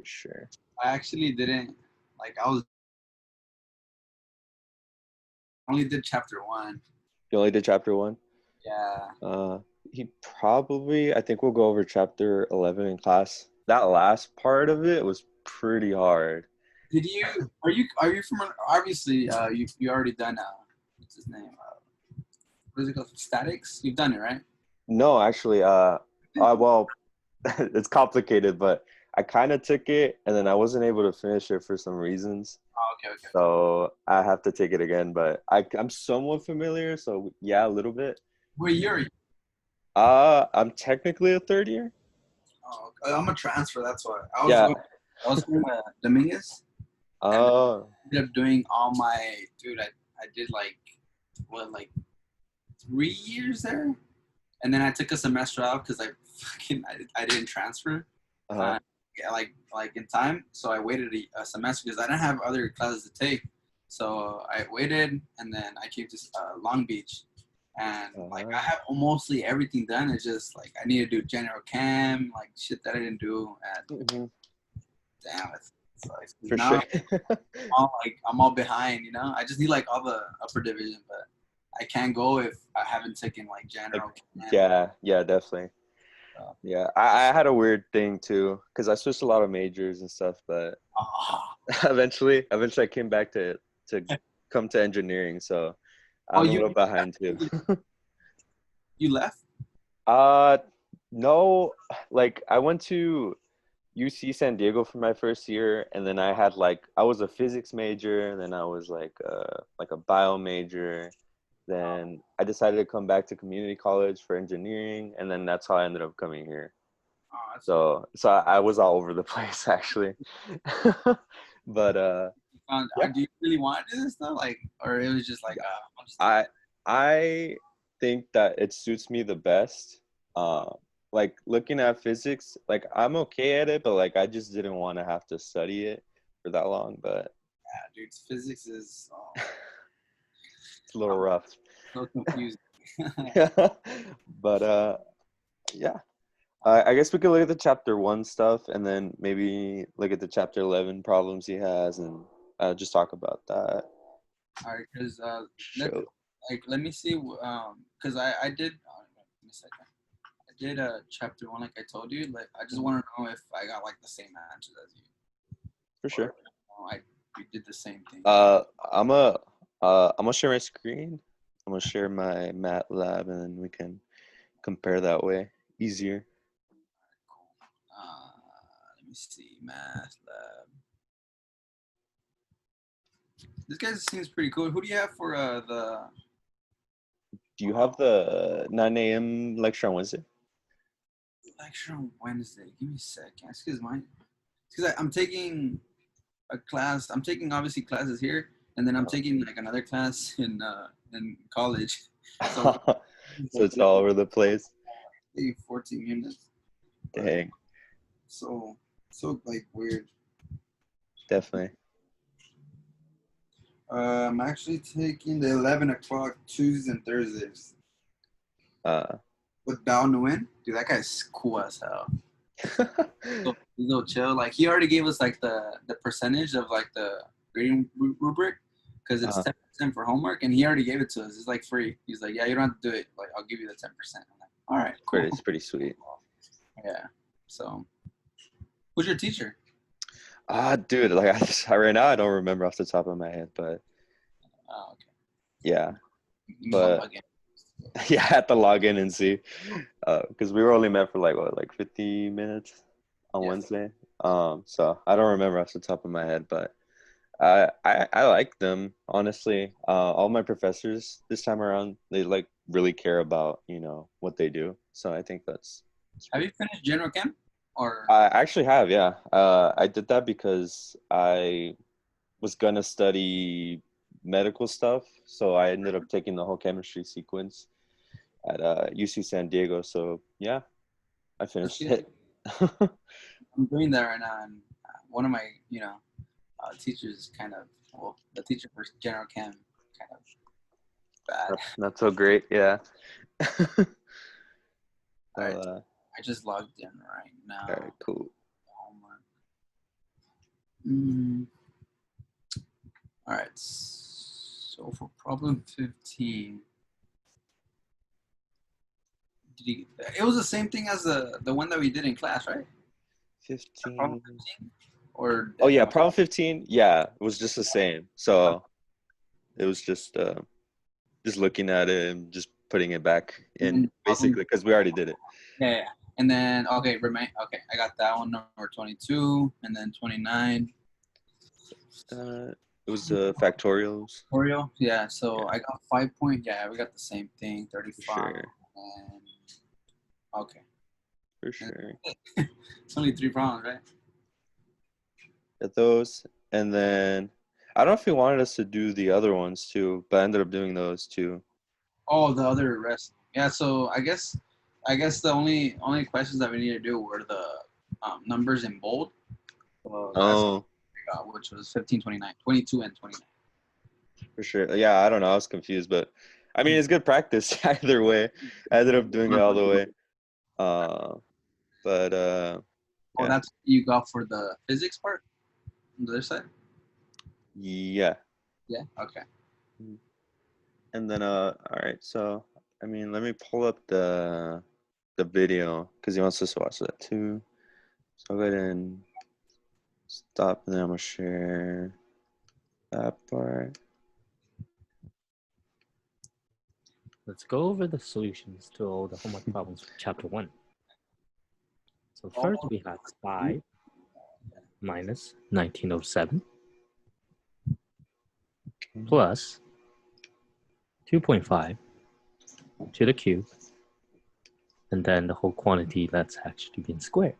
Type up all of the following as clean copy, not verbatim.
For sure. I actually didn't like. I was only did chapter one. You only did chapter one? Yeah. Uh, he probably, I think we'll go over chapter 11 in class. That last part of it was pretty hard. Did you? Are you from? Obviously, you already done. What's his name? What is it called? Statics. You've done it, right? No, actually, well, it's complicated, but I kind of took it and then I wasn't able to finish it for some reasons. Oh, okay, okay. So I have to take it again, but I'm somewhat familiar, so yeah, a little bit. Wait, you're. I'm technically a third year. Oh, okay. I'm a transfer. That's why Yeah. I was going to Dominguez, and I Oh, ended up doing all my. Dude, I did like 3 years there, and then I took a semester out because I didn't transfer. uh-huh. Yeah, like in time. So I waited a semester because I didn't have other classes to take. So I waited, and then I came to Long Beach, and like I Uh-huh. have mostly everything done. It's just like I need to do general chem, like shit that I didn't do. And Hmm. damn, it's like For now sure. I'm all behind. I just need like all the upper division, but I can't go if I haven't taken like Like, general chem. yeah, yeah, definitely. Uh, Yeah, I had a weird thing too, because I switched a lot of majors and stuff, but oh, eventually I came back to come to engineering, so oh, I'm a little behind too. you left? Uh, no, like I went to UC San Diego for my first year, and then I was a physics major, and then I was like a bio major. Then I decided to come back to community college for engineering, and then that's how I ended up coming here. Oh, that's So I was all over the place actually. But found. yeah, Do you really want to do this though? Like, or it was just like, I'll just do I it. I think that it suits me the best. Uh, like looking at physics, like I'm okay at it, but like I just didn't want to have to study it for that long. But Yeah, dude, physics is it's a little I'm rough. so confused. But yeah. I guess we could look at the chapter one stuff and then maybe look at the chapter 11 problems he has and just talk about that. All right, because let Show. let me see. Because I did. Give me a second. I did chapter one, like I told you. Like, I just Mhm. want to know if I got like the same answers as you, For or sure. I we did the same thing. Uh, I'm a I'm gonna share my screen. I'm gonna share my MATLAB and then we can compare that way. Easier. Cool. Let me see. Math lab. This guy seems pretty cool. Who do you have for the Do you have the 9 a.m. lecture on Wednesday? lecture on Wednesday? Give me a second. Excuse mine. Because I'm taking a class. I'm taking obviously classes here, and then I'm taking like another class in college. So So it's all over the place. maybe 14 minutes, but Dang, so like weird. definitely. I'm actually taking the 11 o'clock Tuesdays and Thursdays Uh, with Bao Nguyen. Dude, that guy's cool as hell. So he's no chill. Like he already gave us like the percentage of like the grading rubric because it's uh, 10% for homework, and he already gave it to us. It's like free. He's like, yeah, you don't have to do it. Like I'll give you the 10%. I'm like, all right, cool. it's pretty sweet. Yeah. So, who's your teacher? Dude, like right now I don't remember off the top of my head, but Oh, okay. yeah, I'll but log in. yeah, I had to log in and see, because we were only meant for like what, like 50 minutes on Yeah. Wednesday. So I don't remember off the top of my head, but I like them honestly. All my professors this time around, they like really care about what they do. So I think that's Have pretty. you finished general chem or? I actually have, yeah. I did that because I was gonna study medical stuff, so I ended up taking the whole chemistry sequence at UC San Diego. So yeah, I That's finished good. it. I'm doing that right now, and one of my teachers kind of the teacher for general chem kind of bad. Not so great, yeah. All Well, right, I just logged in right all right, now. cool. Homework. All right. So for problem 15, it was the same thing as the one that we did in class, right? Problem 15. 15? Or Oh yeah, problem 15. Yeah, it was just the same. So it was just looking at it and just putting it back in, basically, because we already did it. Yeah. And then okay, I got that one, number 22, and then 29. It was factorials. Oreo, yeah. So I got 5 point. Yeah, we got the same thing. 35. For sure. And okay, For sure. it's only 3 problems, right? At those, and then I don't know if he wanted us to do the other ones too, but I ended up doing those too. Oh, the other rest. Yeah. So I guess the only questions that we need to do were the numbers in bold. So that's what we got, which was 15, 29, 22, and 29. For sure. Yeah, I don't know. I was confused, but I mean, it's good practice either way. I ended up doing it all the way. But Oh, that's what you got for the physics part on the other side? yeah. Yeah. Okay. And then all right. So I mean, let me pull up the video because he wants us to watch that too. So I'll go ahead and stop, and then I'm gonna share that part. Let's go over the solutions to all the homework problems for chapter 1. So first we have 5 minus 1907 plus 2.5 to the cube, and then the whole quantity that's actually been squared.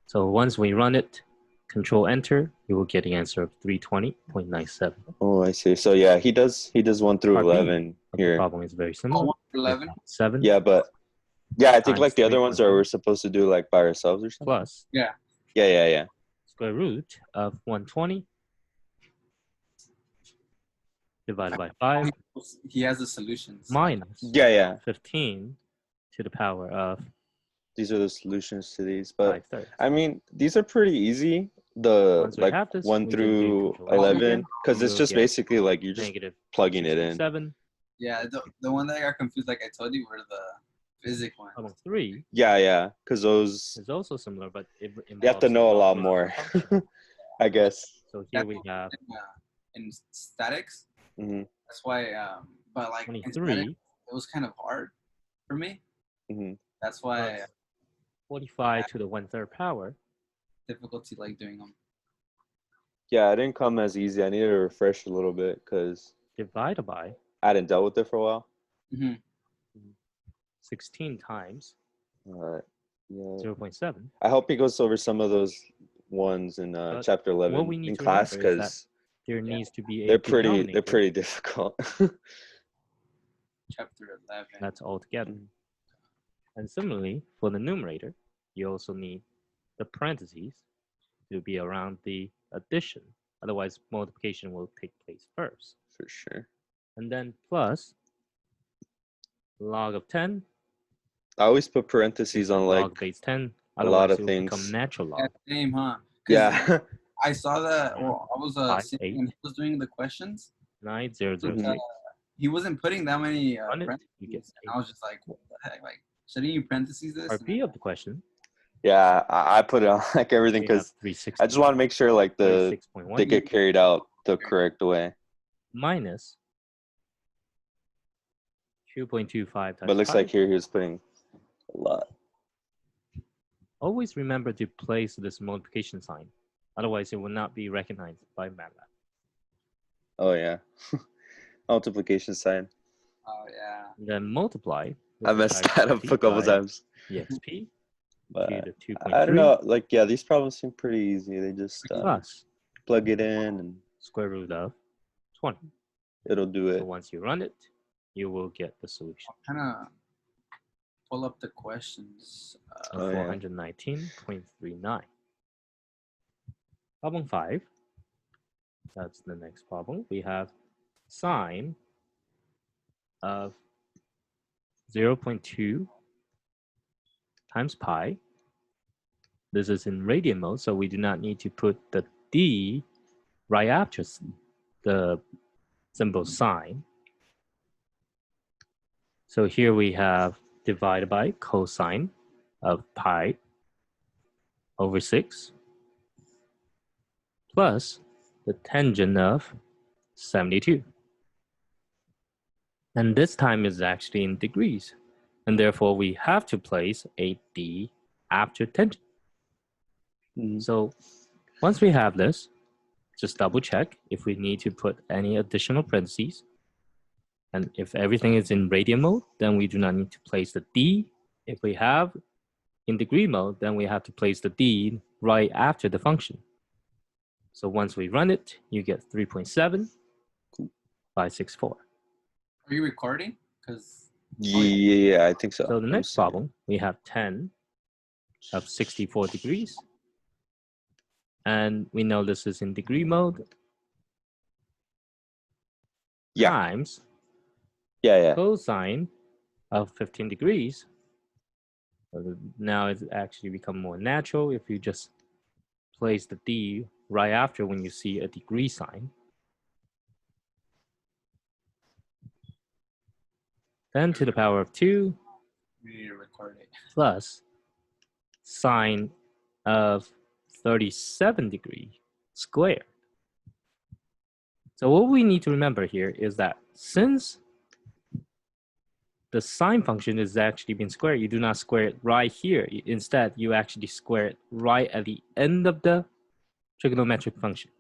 So once we run it, Control Enter, you will get the answer of 320.97. Oh, I see. So yeah, he does 1 through Part B 11 of the here. problem is very similar. 1 through 11. 7 Yeah, but yeah, I think times like the other ones are 3.1 we're supposed to do like by ourselves or something. plus Yeah. Yeah. square root of 120 divided by 5 He has the solutions. minus Yeah. 15 to the power of These are the solutions to these, but 5/3. I mean, these are pretty easy. The Once we like have this, 1 we just through do Control Enter 11, again, because it's you'll just get basically like you're just negative plugging it in. 67. Yeah, the one that I got confused, like I told you, were the physics ones. Problem 3 Yeah, because those is also similar, but it you have to involves know a lot physical more, functions. I guess. So here we have In statics. Mhm. That's why. But like in 23 statics, it was kind of hard for me. Mhm. That's why plus 45 to the 1/3 power. difficulty like doing them. Yeah, it didn't come as easy. I needed to refresh a little bit because Divided by I hadn't dealt with it for a while. 16 times Yeah. 0.7. I hope he goes over some of those ones in But chapter 11 what we need in to class remember is that because there needs to be a they're denominator. pretty difficult. Chapter 11. That's all together. Mhm. And similarly, for the numerator, you also need the parentheses to be around the addition. Otherwise, multiplication will take place first. For sure. And then plus log of 10, I always put parentheses on like log base 10. a lot Otherwise, of it will things. become natural log. Yeah, same, huh? 'Cause Yeah. I saw that. Well, I was 5, sitting 8. and he was doing the questions. 9003. He wasn't putting that many Run it, parentheses. you get And I was just like, what the heck? Like, shouldn't you parentheses this? Part B of the question, Yeah, I put it on like everything we have because 360 I just want to make sure like they 36.1 get carried out the correct way. minus 2.25 times But it looks 5. like here he was putting a lot. Always remember to place this multiplication sign. Otherwise, it will not be recognized by MATLAB. Oh yeah. Multiplication sign. Oh yeah. Then multiply. I messed that up a couple times. EXP But to the 2.3 I don't know. Like, yeah, these problems seem pretty easy. They just plus plug it in and square root of 20. it'll do So it. once you run it, you will get the solution Kind of pull up the questions. of Oh, yeah. 419.39. Problem 5. That's the next problem. We have sine of 0.2 times pi. This is in radian mode, so we do not need to put the D right after the symbol sine. So here we have divided by cosine of pi over 6 plus the tangent of 72. And this time is actually in degrees. And therefore, we have to place a D after tangent. So once we have this, just double check if we need to put any additional parentheses. And if everything is in radian mode, then we do not need to place the D. If we have in degree mode, then we have to place the D right after the function. So once we run it, you get 3.7564. Are you recording? Because Yeah, I think so. So the next problem, we have 10 of 64 degrees. And we know this is in degree mode. Yeah. Times Yeah. cosine of 15 degrees. So now it's actually become more natural if you just place the D right after when you see a degree sign. Then to the power of 2 we need to record it. plus sine of 37 degrees squared. So what we need to remember here is that since the sine function is actually being squared, you do not square it right here. Instead, you actually square it right at the end of the trigonometric function.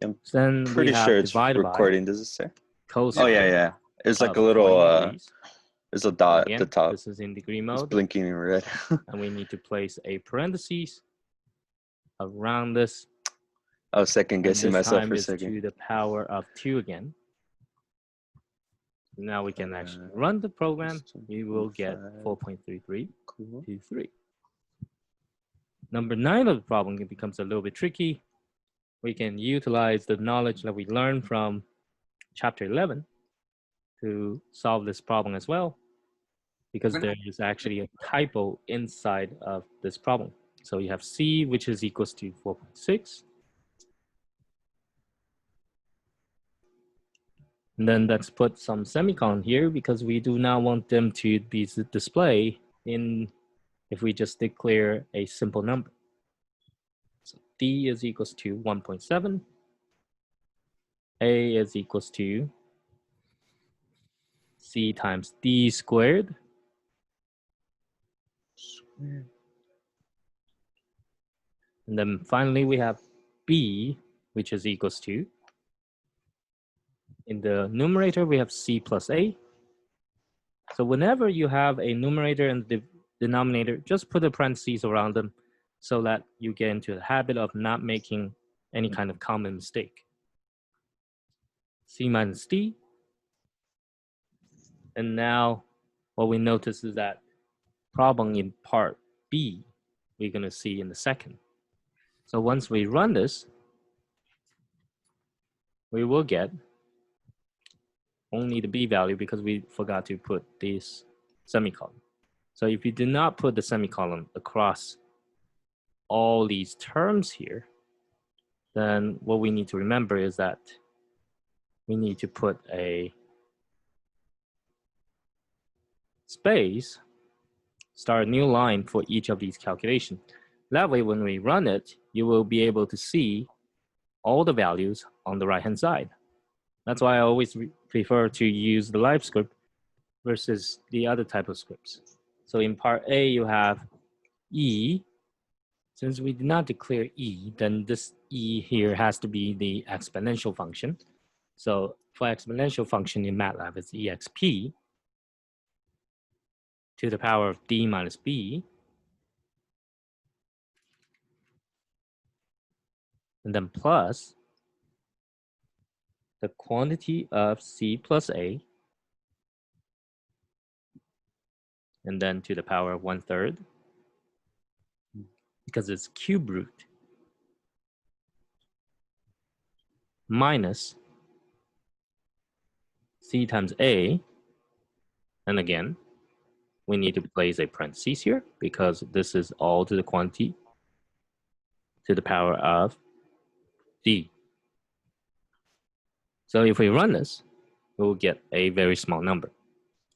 I'm then pretty we have sure it's divided recording. Does it say? Cosine. Oh yeah. It's like of a little 20 degrees. there's a dot Again, at the top. this is in degree It's mode. blinking in red. And we need to place a parentheses around this. I was second guessing myself for a is second. to the power of 2 again. Now we can actually run the program. We will get 4.3323. Cool. Number 9 of the problem, it becomes a little bit tricky. We can utilize the knowledge that we learned from chapter 11 to solve this problem as well, because there is actually a typo inside of this problem. So you have C, which is equals to 4.6. And then let's put some semicolon here because we do not want them to be displayed in if we just declare a simple number. So D is equals to 1.7. A is equals to C times D squared. And then finally we have B, which is equals to, in the numerator, we have C plus A. So whenever you have a numerator and the denominator, just put a parentheses around them so that you get into the habit of not making any kind of common mistake. C minus D. And now what we notice is that problem in part B, we're going to see in the second. So once we run this, we will get only the B value because we forgot to put this semicolon. So if you do not put the semicolon across all these terms here, then what we need to remember is that we need to put a space, start a new line for each of these calculations. That way, when we run it, you will be able to see all the values on the right-hand side. That's why I always prefer to use the live script versus the other type of scripts. So in part A, you have E. Since we did not declare E, then this E here has to be the exponential function. So for exponential function in MATLAB, it's exp to the power of D minus B. And then plus the quantity of C plus A, and then to the power of 1/3, because it's cube root, minus C times A, and again, we need to place a parentheses here because this is all to the quantity to the power of d. So if we run this, we'll get a very small number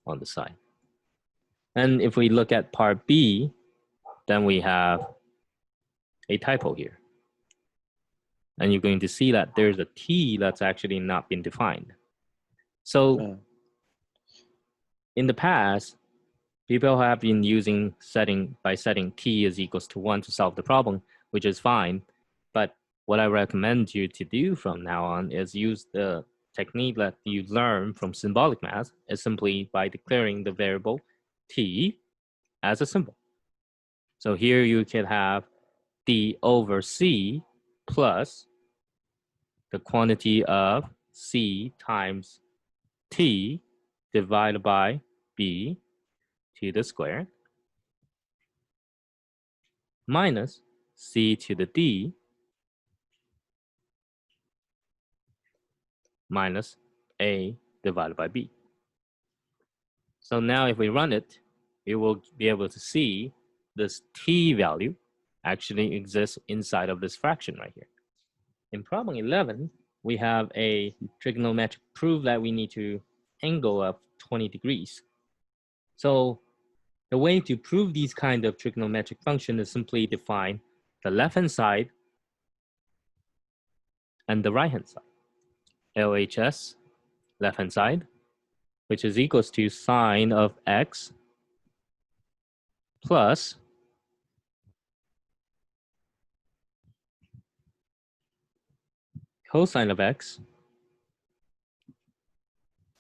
on the side. And if we look at part B, then we have a typo here. And you're going to see that there's a t that's actually not been defined. So in the past, people have been using setting t is equals to 1 to solve the problem, which is fine. But what I recommend you to do from now on is use the technique that you learn from symbolic math, is simply by declaring the variable t as a symbol. So here you can have d over c plus the quantity of c times t divided by b to the square minus c to the d minus a divided by b. So now if we run it, we will be able to see this t value actually exists inside of this fraction right here. In problem 11, we have a trigonometric proof that we need to angle of 20 degrees. So the way to prove these kind of trigonometric function is simply define the left-hand side and the right-hand side. LHS, left-hand side, which is equals to sine of x plus cosine of x.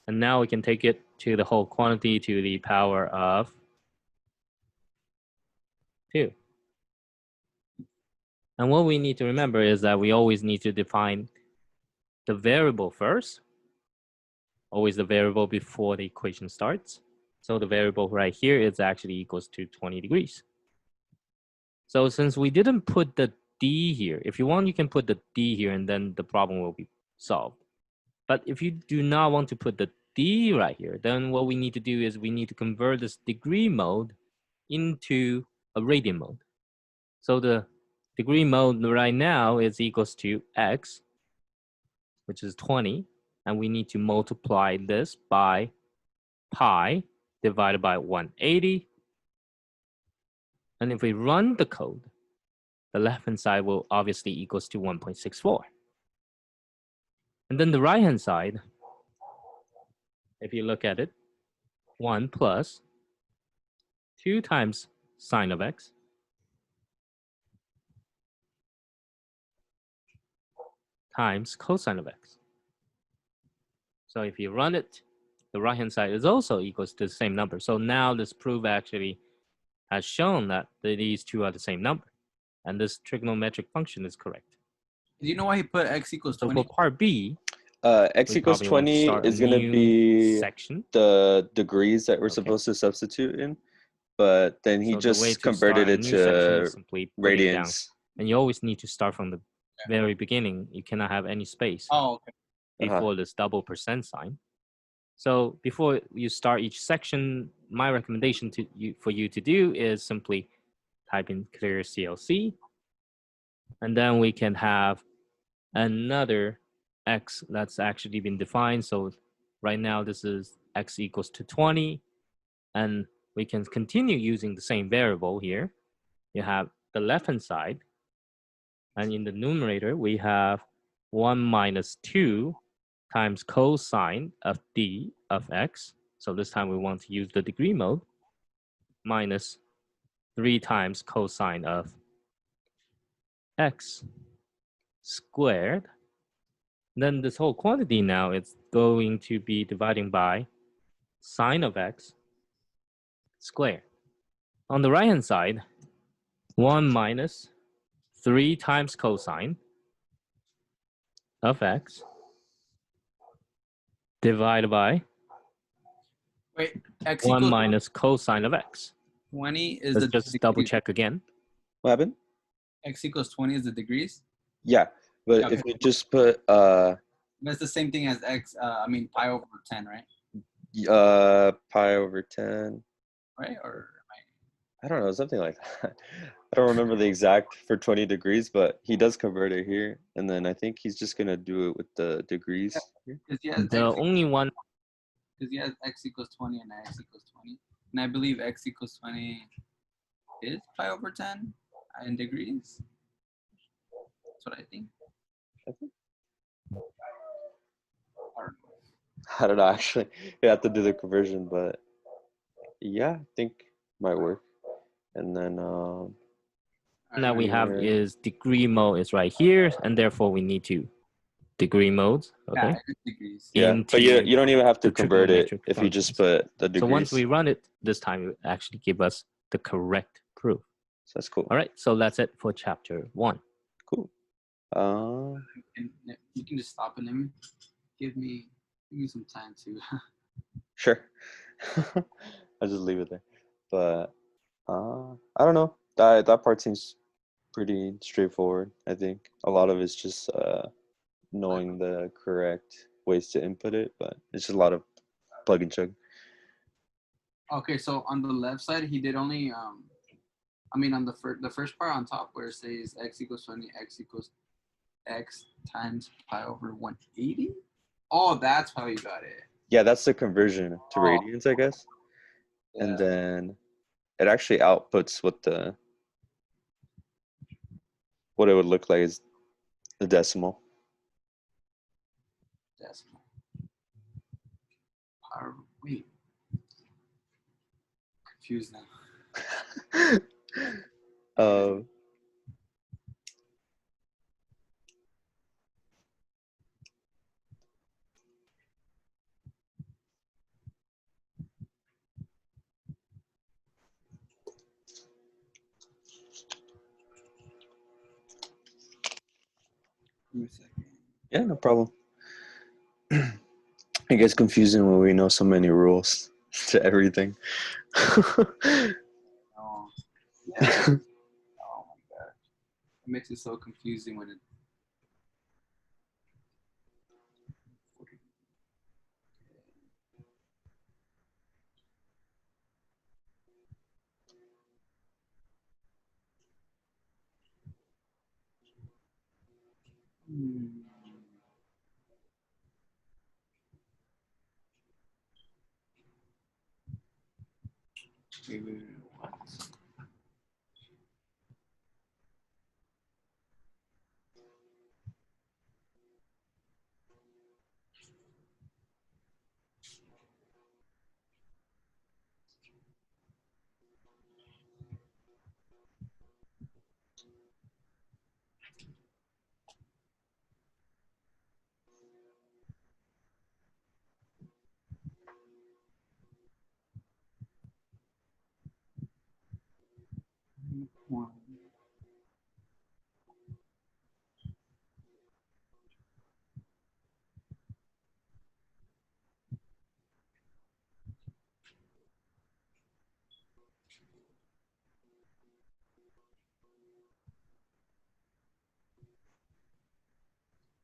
And now we can take it to the whole quantity to the power of 2. And what we need to remember is that we always need to define the variable first, always the variable before the equation starts. So the variable right here is actually equals to 20 degrees. So since we didn't put the d here, if you want, you can put the d here and then the problem will be solved. But if you do not want to put the d right here, then what we need to do is we need to convert this degree mode into a radian mode. So the degree mode right now is equals to x, which is 20, and we need to multiply this by pi divided by 180. And if we run the code, the left-hand side will obviously equals to 1.64. And then the right-hand side, if you look at it, 1 plus 2 times sine of x times cosine of x. So if you run it, the right-hand side is also equals to the same number. So now this proof actually has shown that these two are the same number. And this trigonometric function is correct. Do you know why he put x equals So 20? for part B, X equals 20 is going to be section. the degrees that we're Okay. supposed to substitute in, but then he So the way just to converted start a it new section to is simply put it down. radians. And you always need to start from the very beginning. You cannot have any space Oh, okay. before this double percent sign. So before you start each section, my recommendation for you to do is simply type in clear CLC, and then we can have another x that's actually been defined. So right now this is x equals to 20, and we can continue using the same variable here. You have the left-hand side, and in the numerator we have 1 minus 2 times cosine of d of x. So this time we want to use the degree mode, minus 3 times cosine of x squared. Then this whole quantity now is going to be dividing by sine of x squared. On the right-hand side, 1 minus 3 times cosine of x divided by Wait, x 1 equals minus cosine of x. 20 is Let's the just double degrees. check again. What happened? X equals 20 is the degrees. Yeah, but Okay. if you just put That's the same thing as x. Pi over 10, right? pi over 10. Right? Or I don't know, something like that. I don't remember the exact for 20 degrees, but he does convert it here. And then I think he's just gonna do it with the degrees here. Because he has The only one, x equals 20 and x equals 20. And I believe x equals 20 is pi over 10 in degrees. That's what I think. I don't know. I don't know, actually. You have to do the conversion, but yeah, I think might work. And then that we have here. is degree mode is right here, and therefore we need to degree modes. Okay. Yeah, degrees. Yeah, but into you don't even have to the convert it trigonometric if you just functions. put the degrees. So once we run it, this time it will actually give us the correct proof. So that's cool. All right, so that's it for chapter 1. Cool. And you can just stop and let me give me some time to. Sure. I'll just leave it there. But I don't know. That part seems pretty straightforward. I think a lot of it's just knowing the correct ways to input it, but it's just a lot of plug and chug. Okay, so on the left side, he did only I mean on the first part on top where it says x equals 20, x equals x times pi over 180. Oh, that's how you got it. Yeah, that's the conversion to radians, I guess. Yeah. And then it actually outputs what it would look like is the decimal. Decimal. Power. Wait. Confused now. Give me a second. Yeah, no problem. It gets confusing when we know so many rules to everything. Oh, yeah. Oh my god. It makes it so confusing when it. Wait, what? One.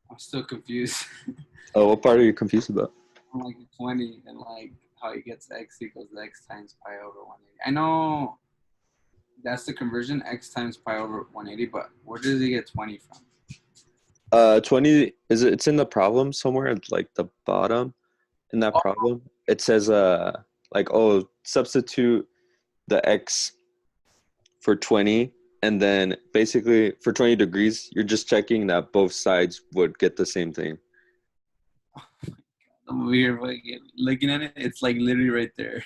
I'm still confused. Oh, what part are you confused about? I'm like 20 and like how he gets x equals x times pi over 180. I know that's the conversion, x times pi over 180, but where does he get 20 from? 20 it's in the problem somewhere at like the bottom in that problem. It says like, oh, substitute the x for 20, and then basically for 20 degrees you're just checking that both sides would get the same thing. I'm over here looking at it. It's like literally right there.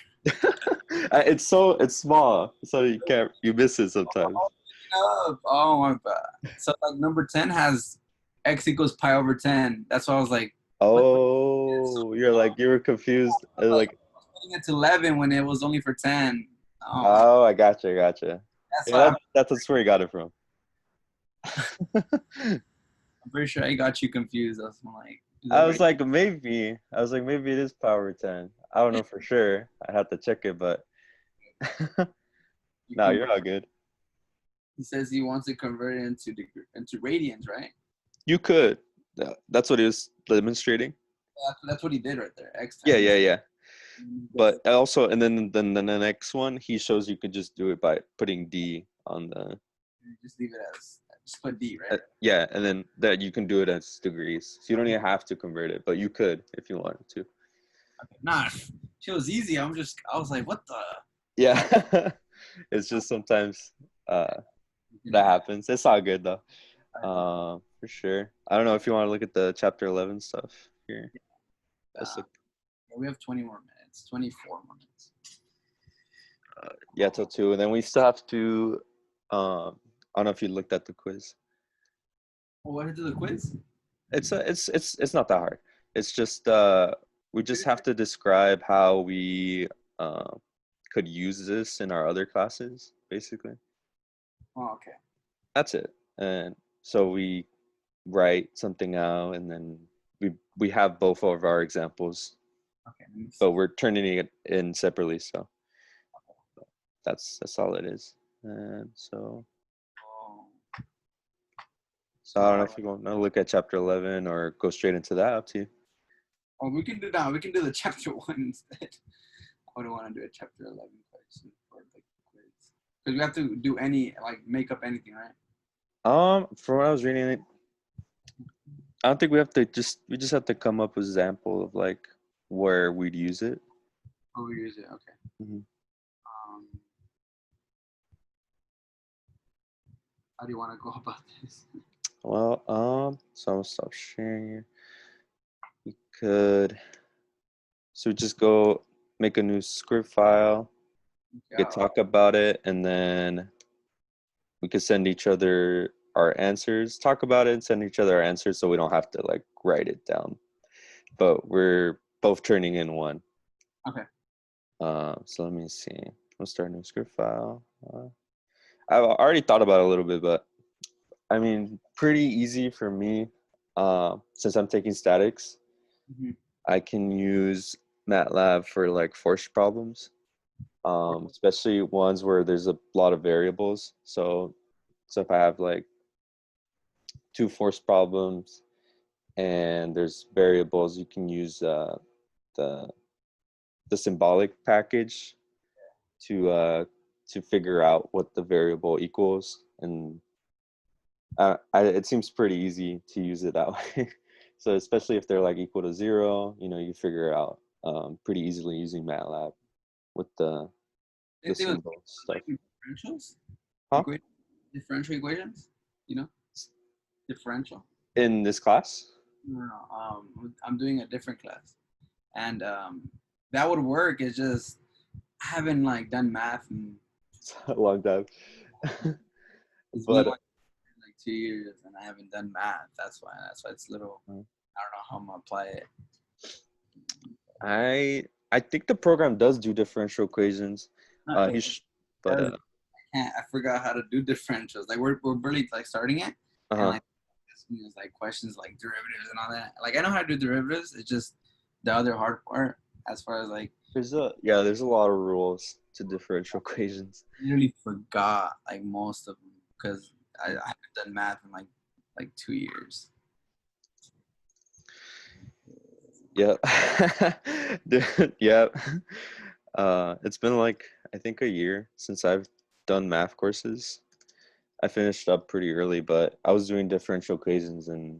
It's small, so you miss it sometimes. Oh my god. So like number 10 has x equals pi over 10. That's why I was like, oh, you were confused. Like putting it to 11 when it was only for 10. Oh, I gotcha. That's Yeah, that's where you got it from. I'm pretty sure I got you confused. I was like, maybe it is power 10. I don't know for sure. I have to check it, but no, you're all good. He says he wants to convert it into radians, right? You could. That's what he was demonstrating. That's what he did right there. X Yeah. times. But also, and then the next one, he shows you could just do it by putting D on the Just leave it as just put D, right? yeah, and then that you can do it as degrees. So you don't even have to convert it, but you could if you wanted to. Okay. Nah, she was easy. I was like, what the? Yeah, it's just sometimes that happens. It's all good though. For sure. I don't know if you want to look at the chapter 11 stuff here. Let's look. We have 20 more minutes. 24 more minutes. Yeah, till 2, and then we still have to. I don't know if you looked at the quiz. Oh, what to do the quiz? It's not that hard. It's just we just have to describe how we could use this in our other classes, basically. Oh, okay. That's it. And so we write something out, and then we have both of our examples, Okay. but we're turning it in separately. So that's all it is. And so I don't know if you want to look at chapter 11 or go straight into that. Up to you. Oh, we can do that. We can do the chapter 1 instead. I wouldn't want to do a chapter 11 question for the quiz because we have to do make up anything, right? From what I was reading, I don't think we just have to come up with an example of like where we'd use it. Oh, we use it. Okay. Mm-hmm. How do you want to go about this? Well, so I'm gonna stop sharing here. We could, so just go make a new script file. We could talk about it, and then we could send each other our answers. Talk about it and send each other our answers, so we don't have to like write it down. But we're both turning in one. Okay. So let me see. We'll start a new script file. I've already thought about it a little bit, but I mean, pretty easy for me. Since I'm taking statics, I can use MATLAB for like force problems, especially ones where there's a lot of variables. So if I have like 2 force problems and there's variables, you can use the symbolic package to figure out what the variable equals, and it seems pretty easy to use it that way. So especially if they're like equal to 0, you figure out pretty easily using MATLAB with the symbol stuff. Differentials? Huh? Differential equations? Differential. In this class? No. I'm doing a different class, and that would work. It's just I haven't done math in It's a long time. it's But been 2 years, and I haven't done math. That's why it's a little. I don't know how I'm gonna apply it. I think the program does do differential equations. I forgot how to do differentials. We're barely starting it. Uh-huh. And questions like derivatives and all that. I know how to do derivatives. It's just the other hard part as far as there's a lot of rules to differential equations. I really forgot most of them because I haven't done math in 2 years. Yeah. Yeah. It's been I think a year since I've done math courses. I finished up pretty early, but I was doing differential equations and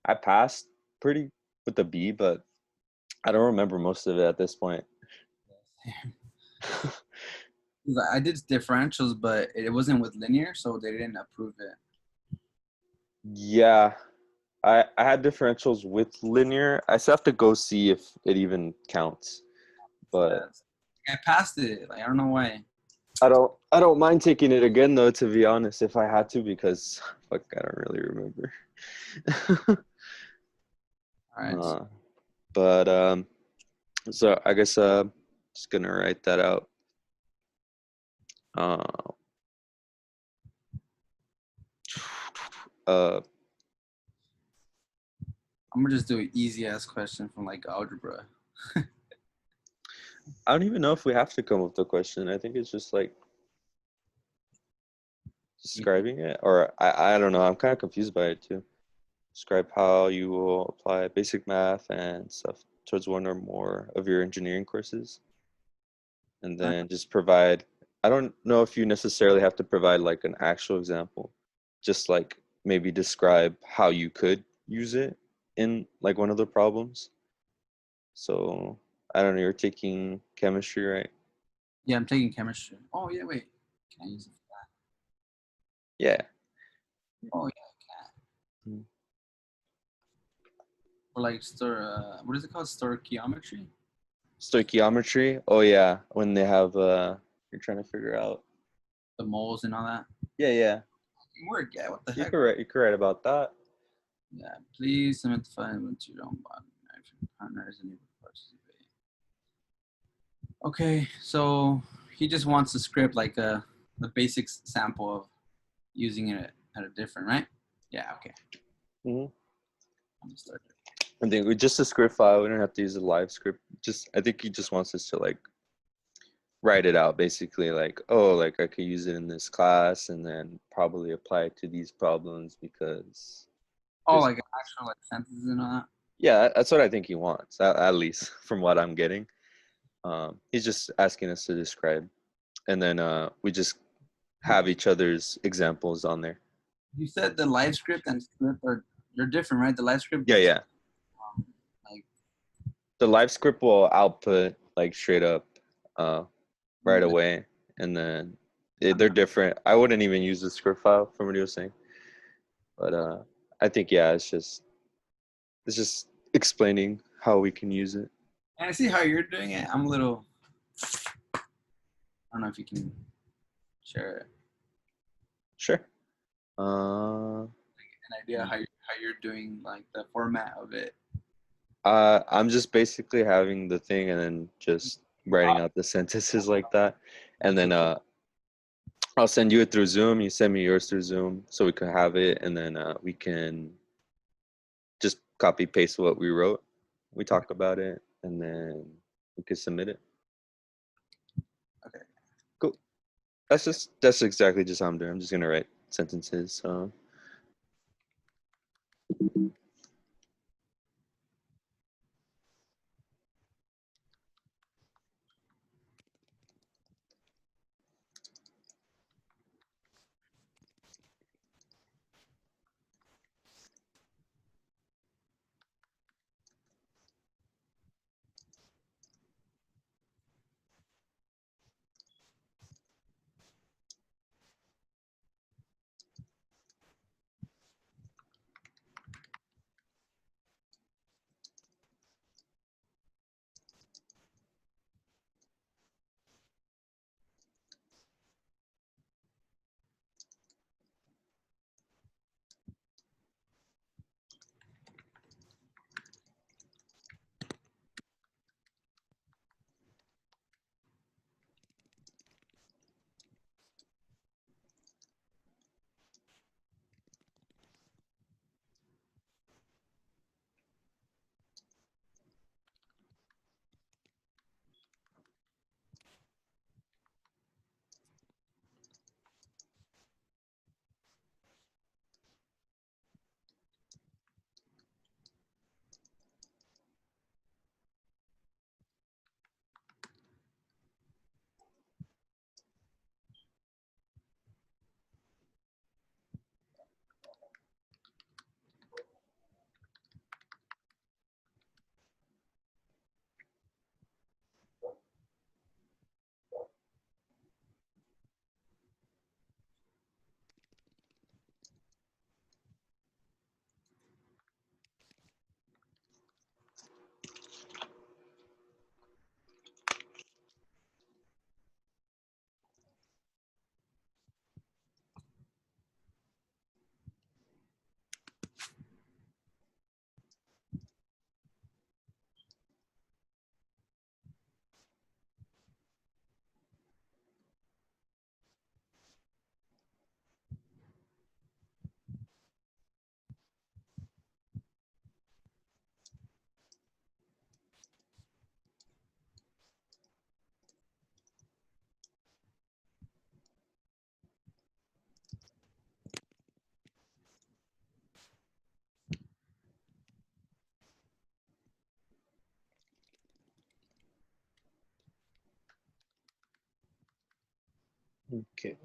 I passed pretty with a B, but I don't remember most of it at this point. I did differentials, but it wasn't with linear, so they didn't approve it. Yeah. I had differentials with linear. I still have to go see if it even counts. But I passed it. I don't know why. I don't mind taking it again though, to be honest, if I had to, because I don't really remember. All right. But so I guess just gonna write that out. I'm gonna just do an easy ass question from algebra. I don't even know if we have to come up with a question. I think it's just describing it, or I don't know. I'm kind of confused by it too. Describe how you will apply basic math and stuff towards one or more of your engineering courses, and then just provide. I don't know if you necessarily have to provide like an actual example, just like maybe describe how you could use it in like one of the problems. So I don't know, you're taking chemistry, right? Yeah, I'm taking chemistry. Oh yeah, wait. Can I use it for Yeah. that? Oh yeah, I can. Mm. Or like what is it called? Stoichiometry? Stoichiometry. Oh yeah, when they have you're trying to figure out. The moles and all that. Yeah. Work, yeah, what the You heck? could write about that. Yeah, please identify what your own body partners and participate. Okay, so he just wants a script like the basic sample of using it at a different, right? Yeah, okay. hmm I'm gonna start it. I think we just a script file. We don't have to use a live script. Just I think he just wants us to like write it out basically like, oh, like I could use it in this class and then probably apply it to these problems because Oh, this, like actual like sentences and all that. yeah, that's what I think he wants, at least from what I'm getting. He's just asking us to describe, and then we just have each other's examples on there. You said the live script and script are they're different, right? The live script, Yeah. like The live script will output like straight up right away, and then they're different. I wouldn't even use the script file from what he was saying, but I think yeah, it's just explaining how we can use it. and I see how you're doing it. I'm a little. I don't know if you can share Sure. an idea how you're doing like the format of it. I'm just basically having the thing and then just writing out the sentences like that, and then I'll send you it through Zoom. You send me yours through Zoom, so we can have it, and then we can just copy paste what we wrote. We talk about it, and then we can submit it. Okay. Cool. That's exactly just how I'm doing. I'm just gonna write sentences. So. Okay.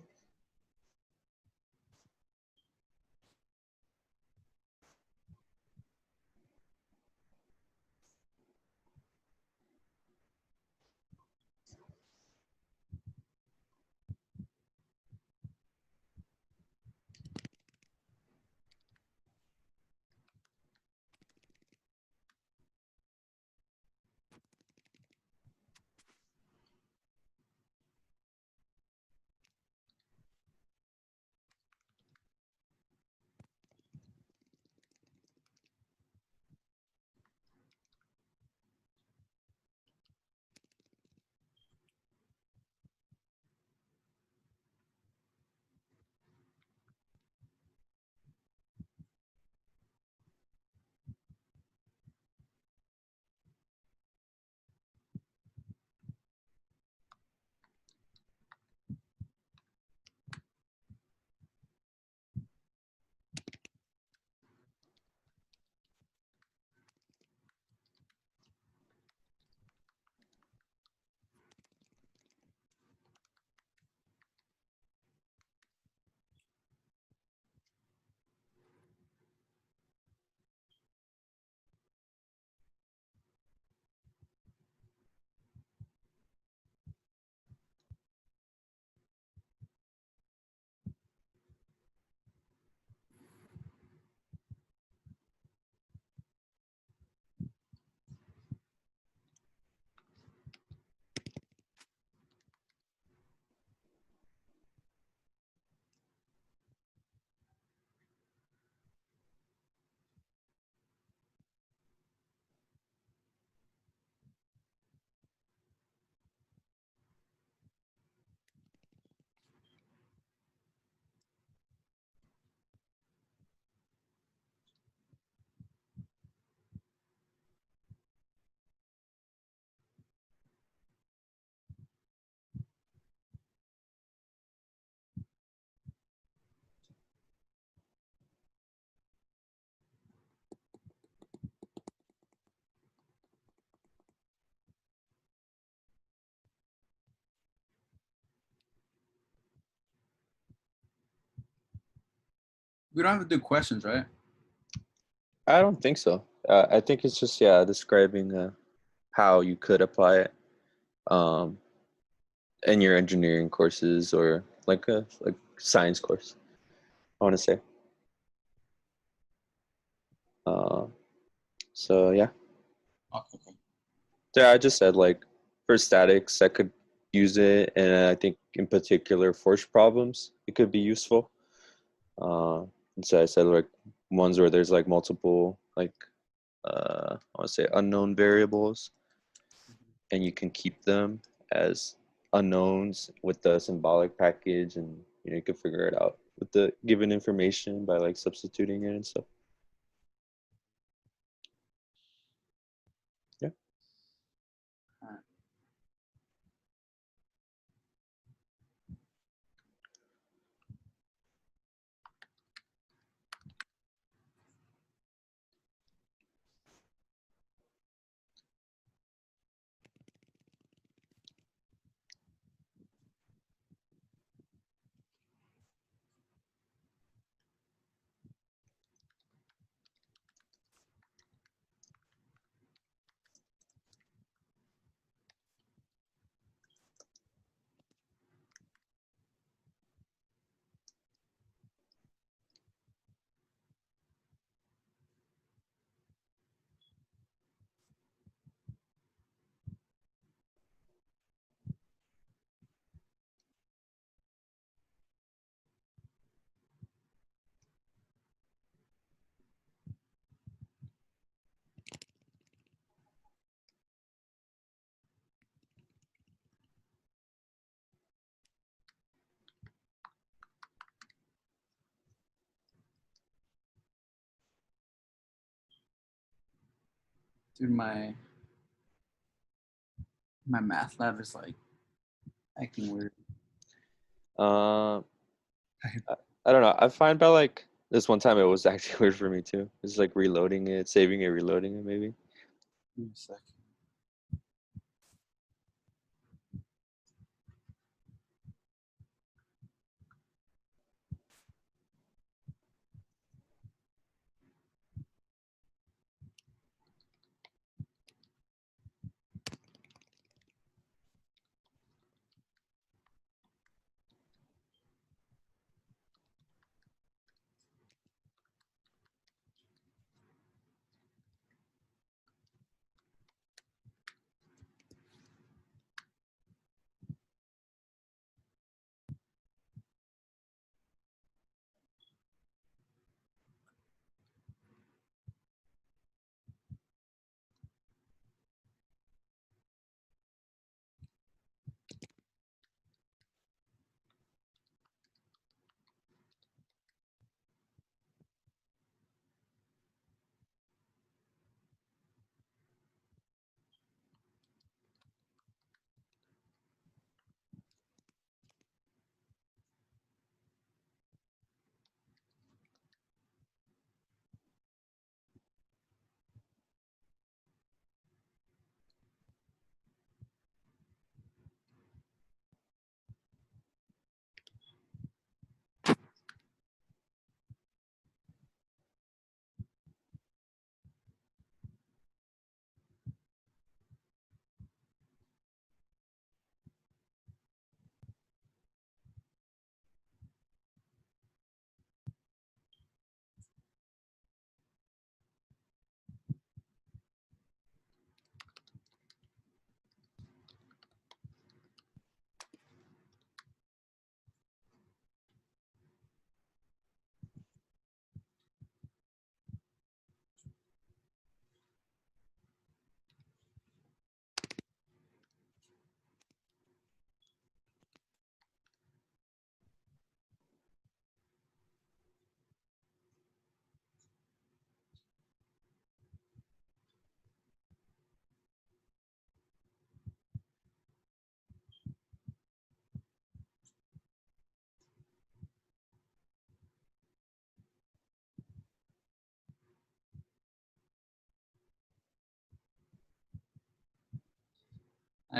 We don't have to do questions, right? I don't think so. I think it's just describing how you could apply it um, in your engineering courses or like a science course. I want to say. Uh, so yeah, Okay. yeah. I just said like for statics, I could use it, and I think in particular force problems, it could be useful. And so I said like ones where there's like multiple like I want to say unknown variables, and you can keep them as unknowns with the symbolic package, and you can figure it out with the given information by like substituting it and stuff. Yeah. Dude, my math lab is like acting weird. Uh, I don't know. I find by like this one time it was actually weird for me too. It's like reloading it, saving it, reloading it, maybe. Give me a second.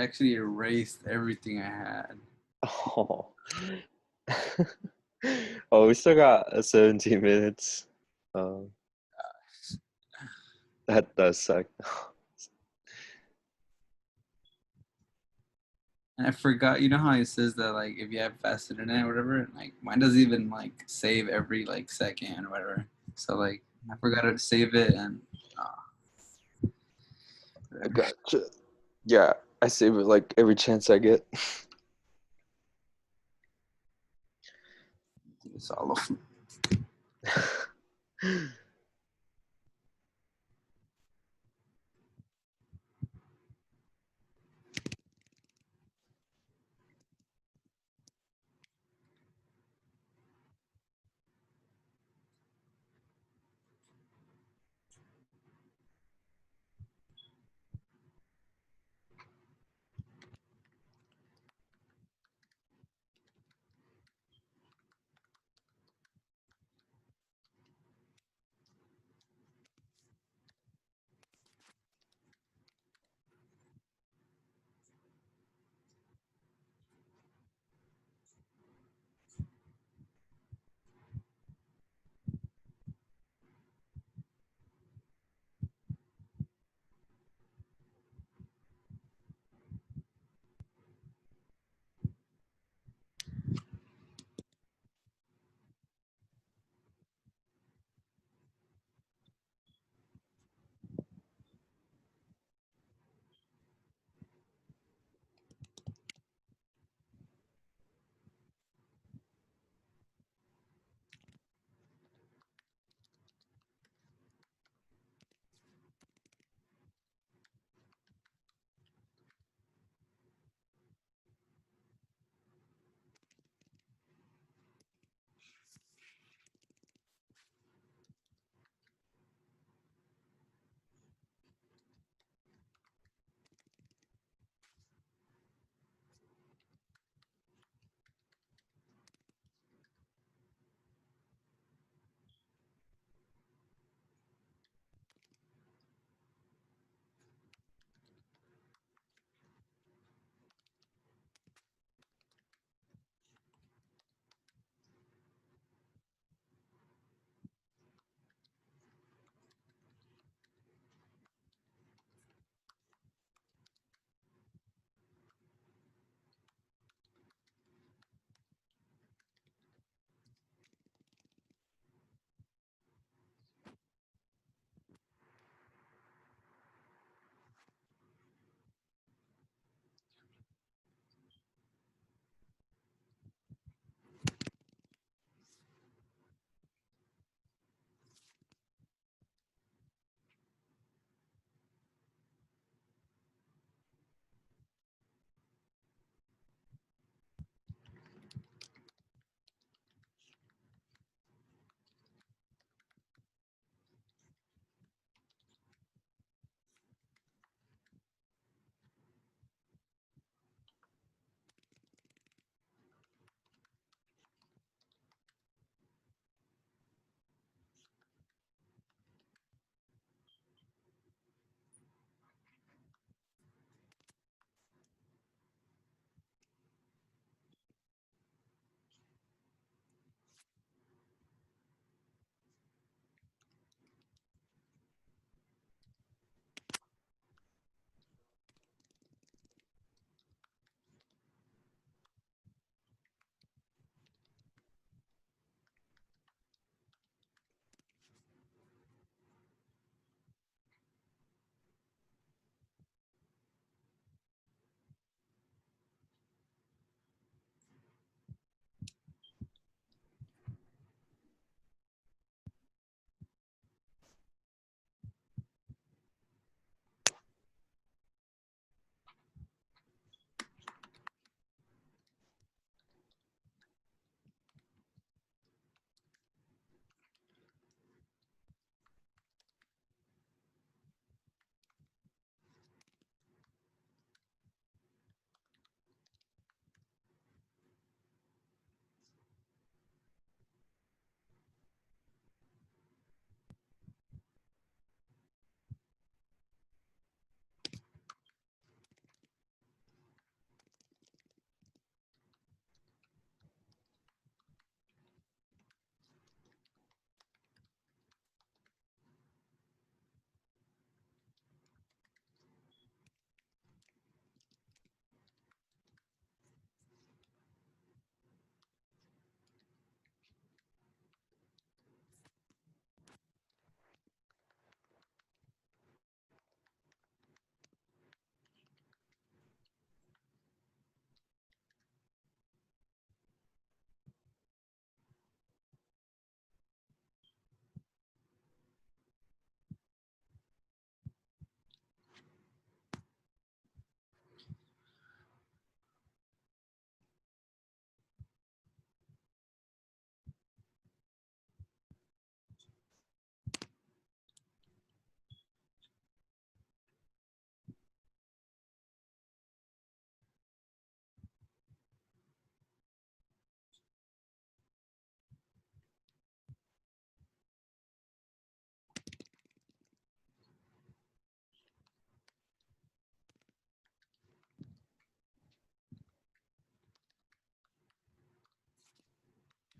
I actually erased everything I had. Oh. Oh, we still got 17 minutes. That does suck. And I forgot, you know how it says that like if you have fast internet or whatever, like mine doesn't even like save every like second or whatever. So like I forgot to save it and I whatever. gotcha. Yeah, I save it like every chance I get. It's all of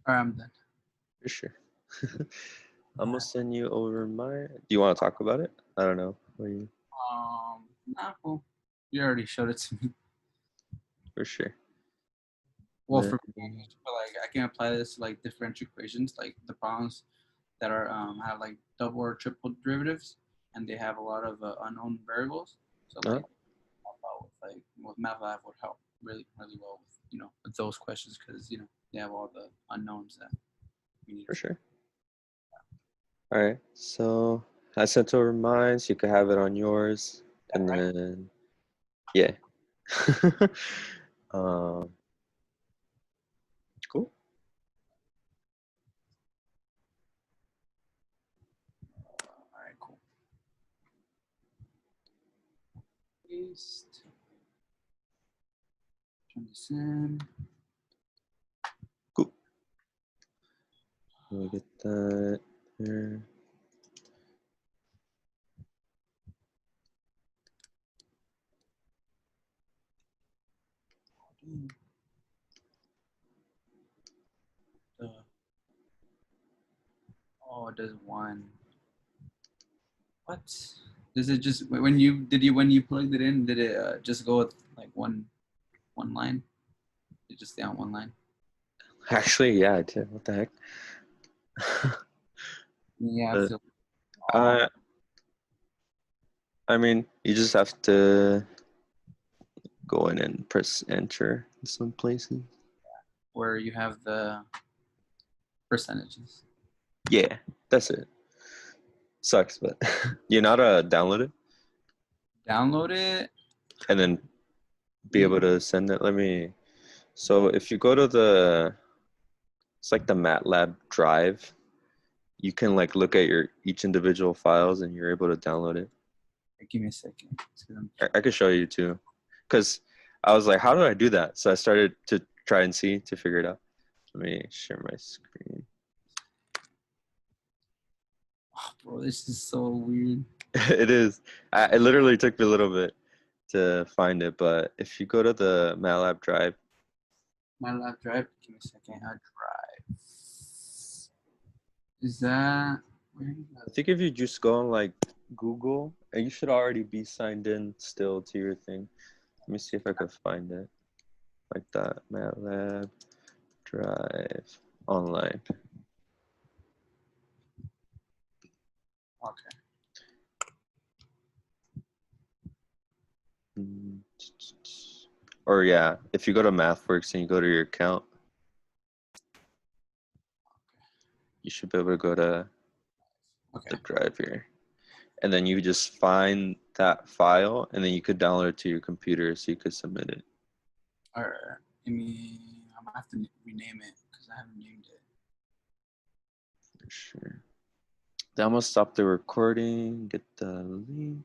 All right, I'm done. For sure. I'm gonna send you over my. Do you want to talk about it? I don't know. What do you? Nah, cool. You already showed it to me. For sure. Well, Then- for me, but like I can apply this to like differential equations, like the problems that are have like double or triple derivatives, and they have a lot of unknown variables. So like, help out with MATLAB would help really well with with those questions because they have all the unknowns that we need. For sure. All right. So I sent over mine, so you could have it on yours, and Right? then yeah. um. Cool. All right, cool. Paste. Turn this in. Cool. Let me get that here. Oh, it does one. What? Does it just when you plugged it in? Did it just go with like one line? Did it just stay on one line? Actually, yeah, I did. What the heck? Yeah. Uh, So, I mean, you just have to go in and press enter in some places. where you have the percentages. Yeah, that's it. Sucks, but you know how to download it Download it. and then be able to send it. So if you go to it's like the MATLAB drive, you can like look at each individual files and you're able to download it. Give me a second. I could show you too, because I was like, how do I do that? So I started to try and see to figure it out. Let me share my screen. Oh, bro, this is so weird. It is. It literally took me a little bit to find it, but if you go to the MATLAB drive, MATLAB drive. Give me a second. Drive. Is that where? I think if you just go on like Google, and you should already be signed in still to your thing. Let me see if I could find it like that. MATLAB drive online. Okay. Or yeah, if you go to MathWorks and you go to your account, you should be able to go to the drive here. And then you just find that file and then you could download it to your computer so you could submit it. All right. I'm gonna have to rename it because I haven't named it. For sure. Then I'm gonna stop the recording, get the link.